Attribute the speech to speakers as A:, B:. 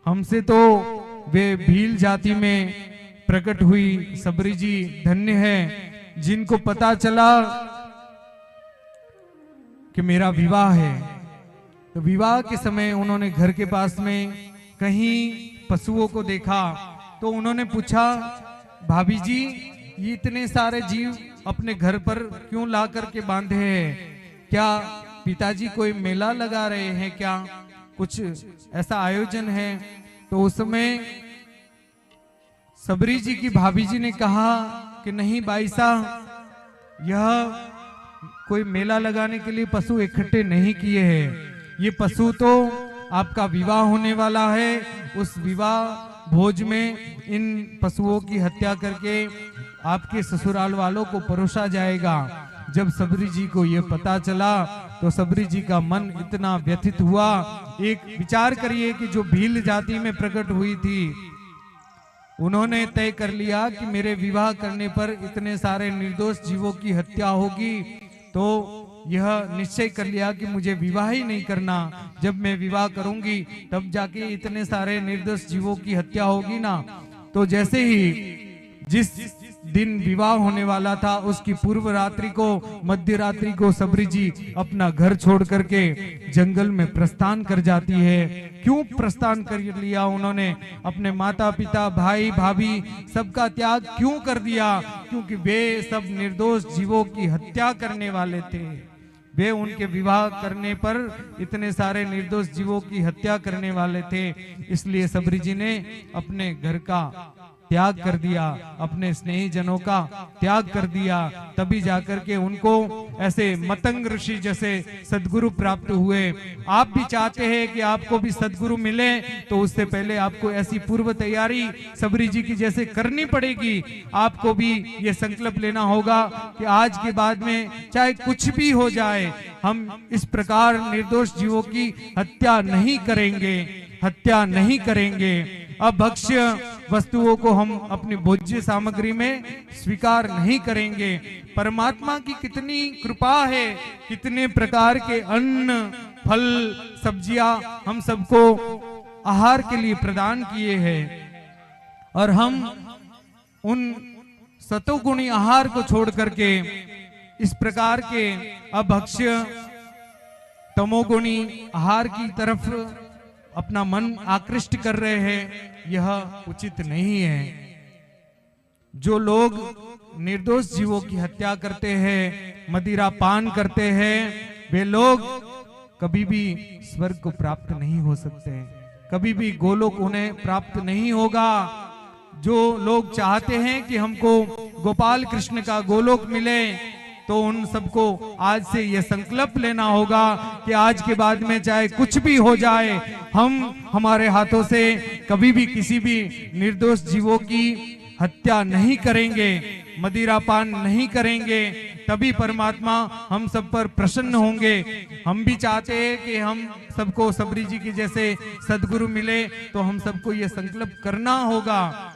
A: हमसे तो वे भील जाति में प्रकट हुई सबरी जी धन्य है, जिनको पता चला कि मेरा विवाह है। तो विवाह के समय उन्होंने घर के पास में कहीं पशुओं को देखा, तो उन्होंने पूछा, भाभी जी ये इतने सारे जीव अपने घर पर क्यों ला करके बांधे हैं? क्या पिताजी कोई मेला लगा रहे हैं क्या? कुछ ऐसा आयोजन है? तो उस समय सबरी जी की भाभी जी ने कहा कि नहीं बाई साहब, यह कोई मेला लगाने के लिए पशु इकट्ठे नहीं किए हैं। ये पशु तो आपका विवाह होने वाला है, उस विवाह भोज में इन पशुओं की हत्या करके आपके ससुराल वालों को परोसा जाएगा। जब सबरी जी को यह पता चला तो सबरी जी का मन इतना व्यथित हुआ। एक विचार करिए कि जो भील जाति में प्रकट हुई थी, उन्होंने तय कर लिया कि मेरे विवाह करने पर इतने सारे निर्दोष जीवों की हत्या होगी, तो यह निश्चय कर लिया कि मुझे विवाह ही नहीं करना। जब मैं विवाह करूंगी तब जाके इतने सारे निर्दोष जीवों की हत्या होगी ना। तो जैसे ही जिस दिन विवाह होने वाला था उसकी पूर्व रात्रि को, मध्य रात्रि को सबरी जी अपना घर छोड़ करके जंगल में प्रस्थान कर जाती है। क्यों प्रस्थान कर लिया उन्होंने? अपने माता पिता भाई भाभी सबका त्याग क्यों कर दिया? क्योंकि वे सब निर्दोष जीवों की हत्या करने वाले थे। वे उनके विवाह करने पर इतने सारे निर्दोष जीवों की हत्या करने वाले थे। इसलिए सबरी जी ने अपने घर का त्याग कर दिया, अपने स्नेही जनों का त्याग कर दिया। तभी जाकर के उनको ऐसे मतंग ऋषि जैसे सदगुरु प्राप्त हुए। आप भी चाहते हैं कि आपको भी सदगुरु मिले, तो उससे पहले आपको ऐसी पूर्व तैयारी सबरी जी की जैसे करनी पड़ेगी। आपको भी ये संकल्प लेना होगा कि आज के बाद में चाहे कुछ भी हो जाए, हम इस प्रकार निर्दोष जीवों की हत्या नहीं करेंगे, हत्या नहीं करेंगे। अभक्ष्य वस्तुओं को हम अपनी भोज्य सामग्री में स्वीकार नहीं करेंगे। परमात्मा की कितनी कृपा है, कितने प्रकार के अन्न फल सब्जियां हम सबको आहार के लिए प्रदान किए हैं, और हम उन सतोगुणी आहार को छोड़ करके इस प्रकार के अभक्ष्य तमोगुणी आहार की तरफ अपना मन आकृष्ट कर रहे हैं। यह उचित नहीं है। जो लोग निर्दोष जीवों की हत्या करते हैं, मदिरा पान करते हैं, वे लोग कभी भी स्वर्ग को प्राप्त नहीं हो सकते, कभी भी गोलोक उन्हें प्राप्त नहीं होगा। जो लोग चाहते हैं कि हमको गोपाल कृष्ण का गोलोक मिले, तो उन सबको आज से यह संकल्प लेना होगा कि आज के बाद में चाहे कुछ भी हो जाए, हम हमारे हाथों से कभी भी किसी भी निर्दोष जीवों की हत्या नहीं करेंगे, मदिरा पान नहीं करेंगे। तभी परमात्मा हम सब पर प्रसन्न होंगे। हम भी चाहते हैं कि हम सबको सबरी जी की जैसे सदगुरु मिले, तो हम सबको यह संकल्प करना होगा।